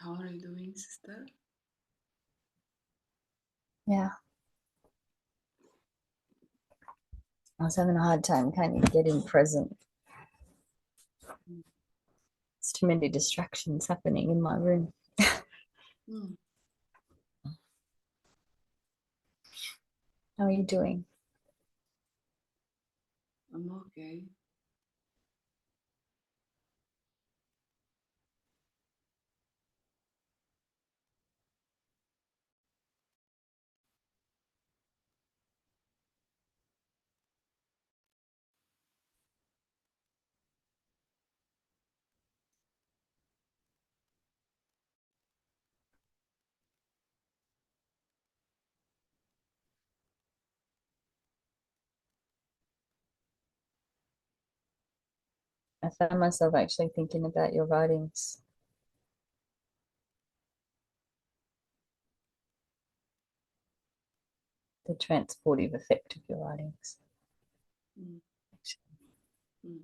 How are you doing, sister? Yeah, I was having a hard time kind of getting present. There's too many distractions happening in my room. Mm, How are you doing? I'm okay. I found myself actually thinking about your writings, the transportive effect of your writings. Mm, mm.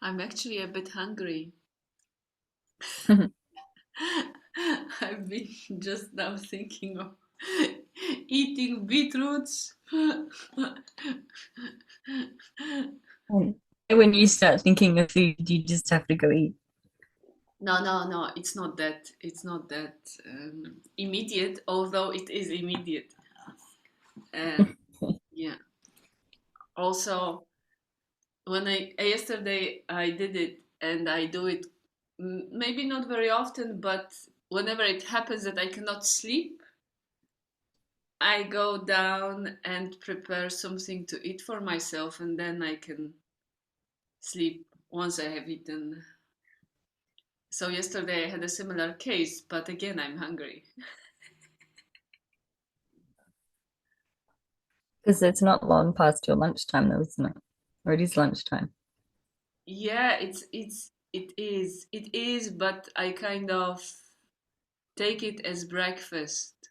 I'm actually a bit hungry. I've been just now thinking of eating beetroots. And when you start thinking of food, you just have to go eat. No, it's not that. It's not that immediate, although it is immediate. And yeah. Also, when I yesterday I did it, and I do it maybe not very often, but whenever it happens that I cannot sleep, I go down and prepare something to eat for myself, and then I can sleep once I have eaten. So yesterday I had a similar case, but again I'm hungry. Because it's not long past your lunchtime, though, isn't it? Or it is lunchtime. Yeah, it is, but I kind of take it as breakfast.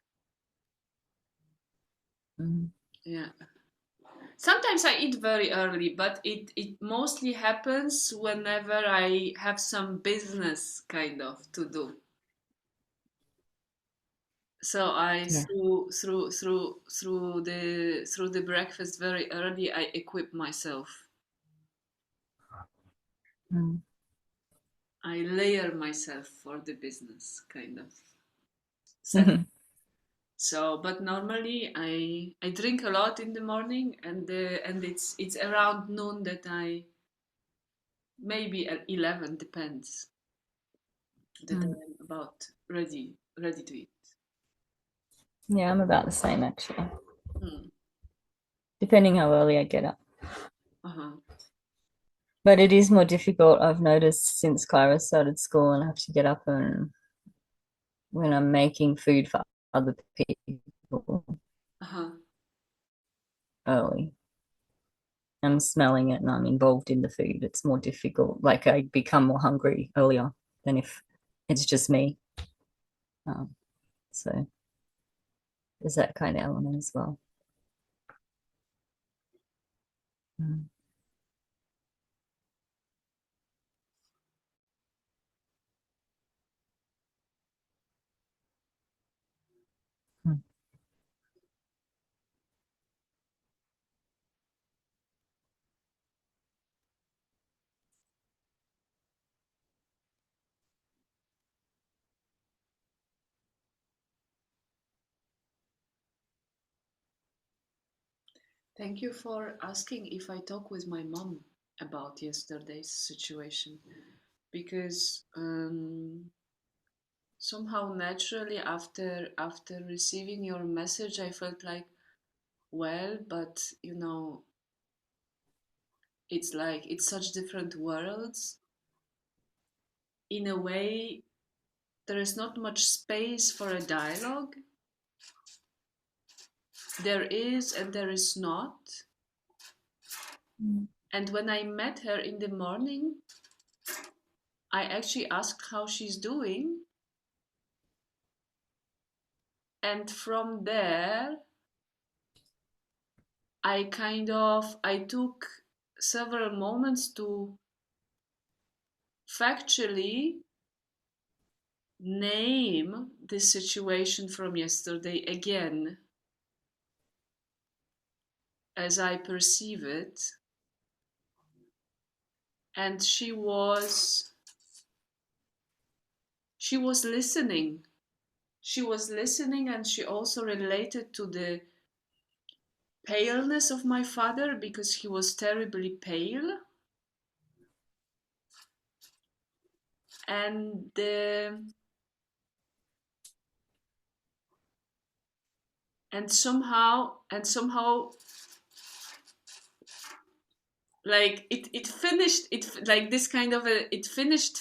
Mm. Yeah. Sometimes I eat very early, but it mostly happens whenever I have some business kind of to do. So I Yeah. through the breakfast very early I equip myself. Mm. I layer myself for the business kind of set. So, but normally I drink a lot in the morning, and it's around noon that I maybe at 11 depends that Mm. I'm about ready to eat. Yeah, I'm about the same actually, Hmm. depending how early I get up. Uh-huh. But it is more difficult, I've noticed, since Clara started school and I have to get up and when I'm making food for other people Uh-huh. early. I'm smelling it and I'm involved in the food. It's more difficult. Like I become more hungry earlier than if it's just me. Um, so there's that kind of element as well. Mm. Mm. Thank you for asking if I talk with my mom about yesterday's situation, because somehow naturally after receiving your message I felt like, well, but it's like it's such different worlds. In a way, there is not much space for a dialogue. There is and there is not. Mm. And when I met her in the morning, I actually asked how she's doing. And from there, I took several moments to factually name the situation from yesterday again as I perceive it. And she was listening. She was listening, and she also related to the paleness of my father, because he was terribly pale. And somehow like it finished it like this kind of a it finished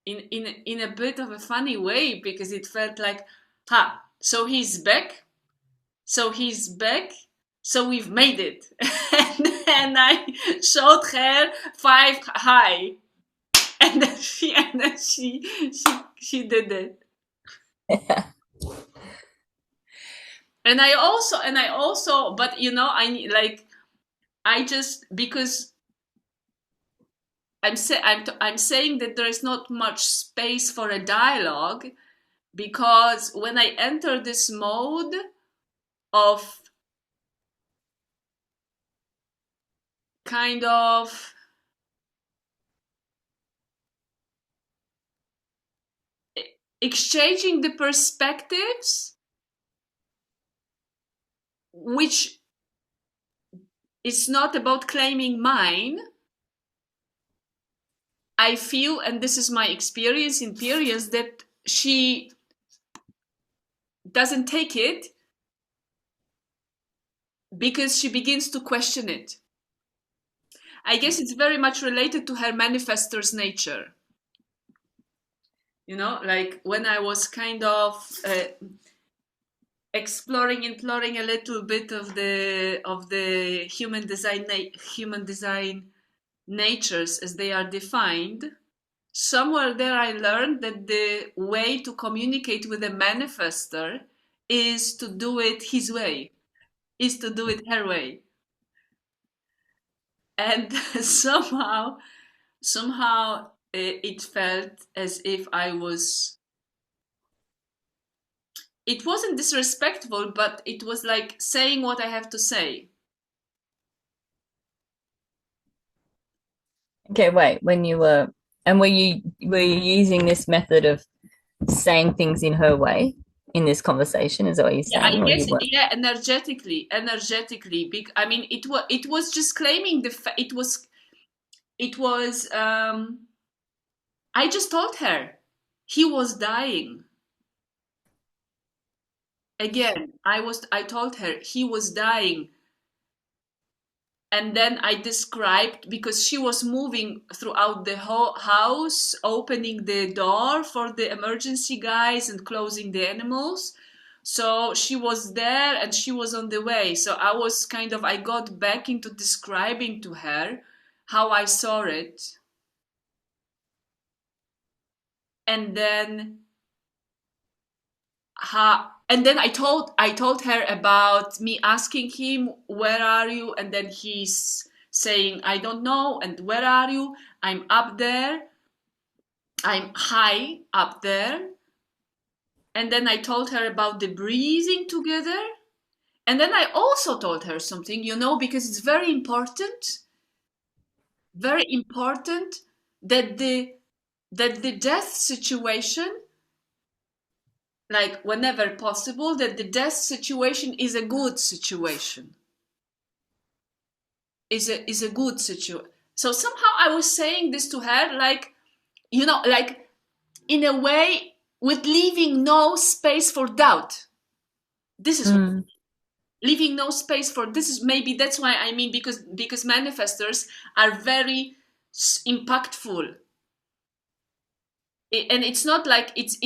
in a bit of a funny way, because it felt like, so he's back, so we've made it. And I showed her five high, and then she did it. And I also, but I just, because I'm saying that there is not much space for a dialogue. because when I enter this mode of kind of exchanging the perspectives, which is not about claiming mine, I feel, and this is my experience in periods, that she doesn't take it because she begins to question it. I guess it's very much related to her manifestor's nature. You know, like when I was kind of exploring a little bit of the human design natures as they are defined, somewhere there I learned that the way to communicate with a manifestor is to do it his way, is to do it her way. And somehow it felt as if it wasn't disrespectful, but it was like saying what I have to say. Okay, wait, were you using this method of saying things in her way in this conversation? Is that what you're Yeah, I saying, or guess you weren't? yeah, energetically. I mean, it was just claiming it was. I just told her he was dying. Again, I told her he was dying. And then I described, because she was moving throughout the whole house, opening the door for the emergency guys and closing the animals. So she was there and she was on the way. So I got back into describing to her how I saw it. And then I told her about me asking him, where are you? And then he's saying, I don't know. And where are you? I'm up there. I'm high up there. And then I told her about the breathing together. And then I also told her something, because it's very important that the death situation, like whenever possible, that the death situation is a good situation. Is a good situation. So somehow I was saying this to her, like, like in a way, with leaving no space for doubt. This is leaving no space for this is maybe that's why I mean, because manifestors are very impactful. And it's not like it's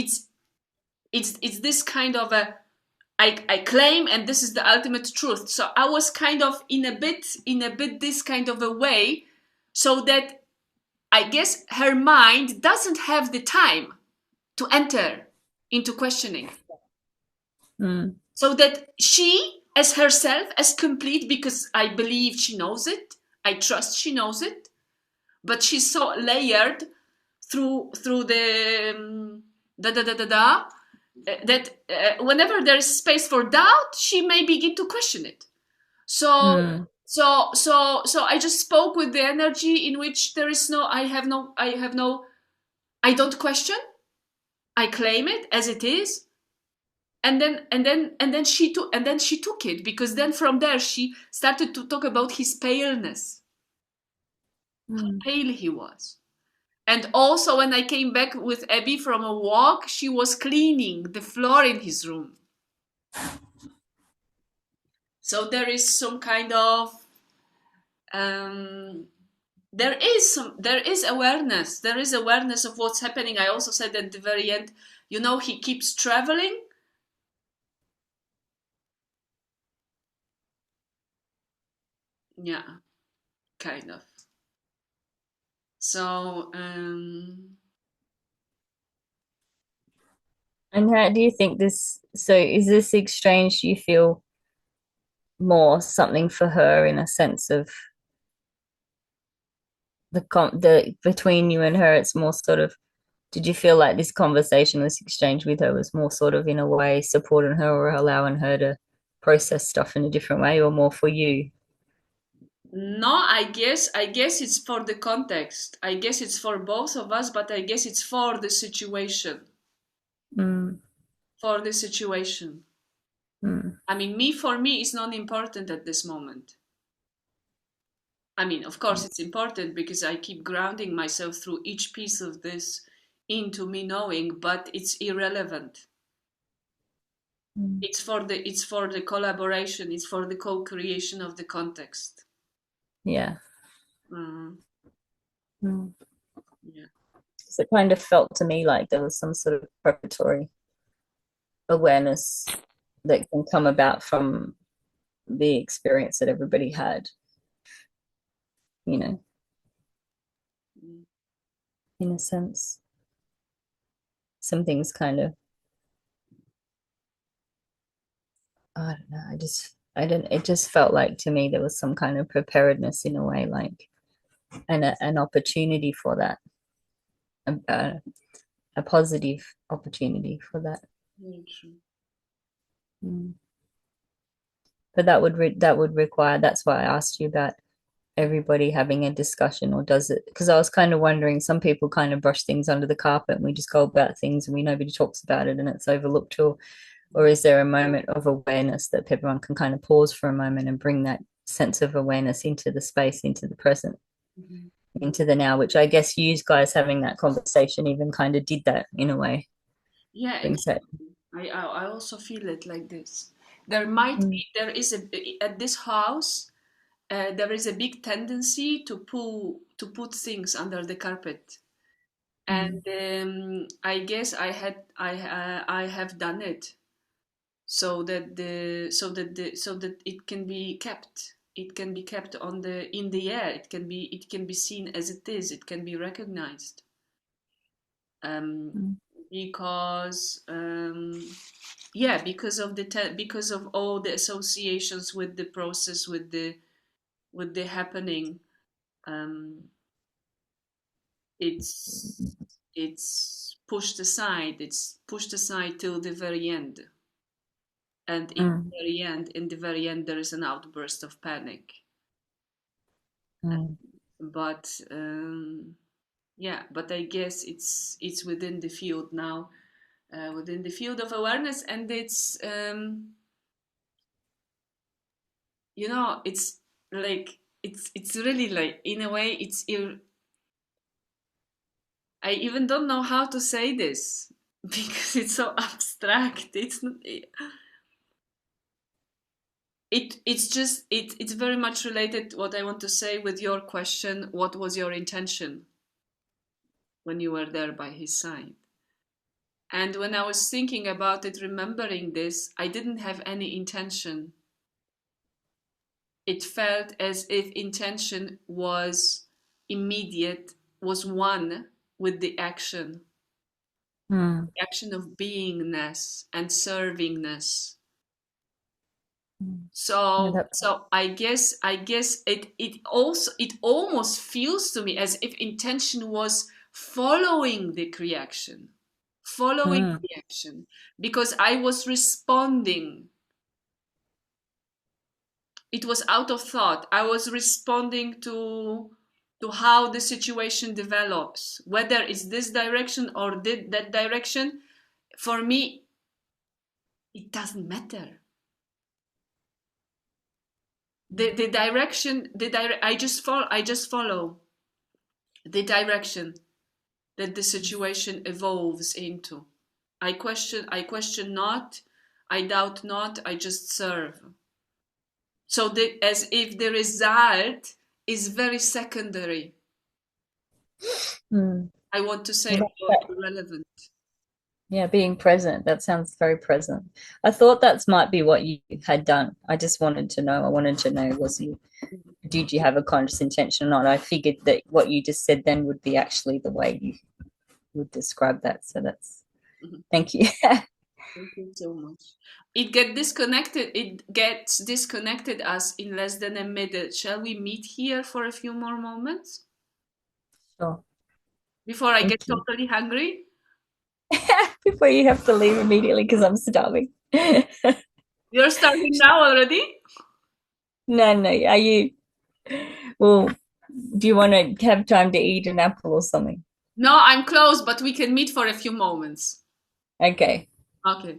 this kind of a I claim, and this is the ultimate truth. So I was kind of in a bit this kind of a way, so that I guess her mind doesn't have the time to enter into questioning. So that she, as herself, as complete, because I believe she knows it, I trust she knows it, but she's so layered through the that whenever there's space for doubt, she may begin to question it. So I just spoke with the energy in which there is no, I don't question. I claim it as it is. And then she took it, because then from there she started to talk about his paleness, how pale he was. And also, when I came back with Abby from a walk, she was cleaning the floor in his room. So there is some kind of there is awareness. There is awareness of what's happening. I also said at the very end, he keeps traveling. Yeah, kind of. So and how do you think is this exchange, do you feel more something for her, in a sense of the between you and her, it's more sort of did you feel like this conversation, this exchange with her was more sort of in a way supporting her or allowing her to process stuff in a different way, or more for you? No, I guess it's for the context. I guess it's for both of us, but I guess it's for the situation. Mm, For the situation. mm, I mean, for me, it's not important at this moment. I mean, of course, it's important because I keep grounding myself through each piece of this into me knowing, but it's irrelevant. mm. It's for the collaboration. It's for the co-creation of the context. Yeah. Mm, Mm. yeah. So it kind of felt to me like there was some sort of preparatory awareness that can come about from the experience that everybody had, you know, Mm. in a sense. Some things kind of, I don't know, I didn't, it just felt like to me there was some kind of preparedness in a way, like, and an opportunity for that, a, a positive opportunity for that. Very true. Mm. But that would require, that's why I asked you about everybody having a discussion, or does it, because I was kind of wondering, some people kind of brush things under the carpet and we just go about things and we nobody talks about it and it's overlooked, or is there a moment of awareness that everyone can kind of pause for a moment and bring that sense of awareness into the space, into the present, Mhm. into the now, which I guess you guys having that conversation even kind of did that in a way, Yeah, brings that. exactly. I also feel it like this. There is at this house, there is a big tendency to put things under the carpet, and Mm, I guess I have done it so that it can be kept. It can be kept on the in the air. It can be seen as it is. It can be recognized. Um, mm, because yeah, because of all the associations with the process, with the happening. Um, it's it's pushed aside. It's pushed aside till the very end, and mm, in the very end, there is an outburst of panic. mm, But yeah, but I guess it's within the field now, within the field of awareness, and it's like it's really like, in a way, I even don't know how to say this because it's so abstract. It's not, it's very much related to what I want to say with your question. What was your intention when you were there by his side? And when I was thinking about it, remembering this, I didn't have any intention. It felt as if intention was immediate, was one with mm. the action of beingness and servingness. Mm. Yeah, So that. so I guess it almost feels to me as if intention was following Mm, the action, because I was responding. It was out of thought. I was responding to how the situation develops, whether it's this direction or that direction. For me, it doesn't matter. The direction, I just follow the direction that the situation evolves into. I question not, I doubt not, I just serve. So as if the result is very secondary. mm. I want to say, Well, or irrelevant. yeah, being present. That sounds very present. I thought that might be what you had done. I just wanted to know. I wanted to know, did you have a conscious intention or not? I figured that what you just said then would be actually the way you would describe that. So Mhm. thank you. Thank you so much. It gets disconnected us in less than a minute. Shall we meet here for a few more moments? Sure. before I get Thank you. totally hungry? Before you have to leave immediately because I'm starving. You're starving now already? No, no. Are you? Well, do you want to have time to eat an apple or something? No, I'm close, but we can meet for a few moments. Okay. Okay.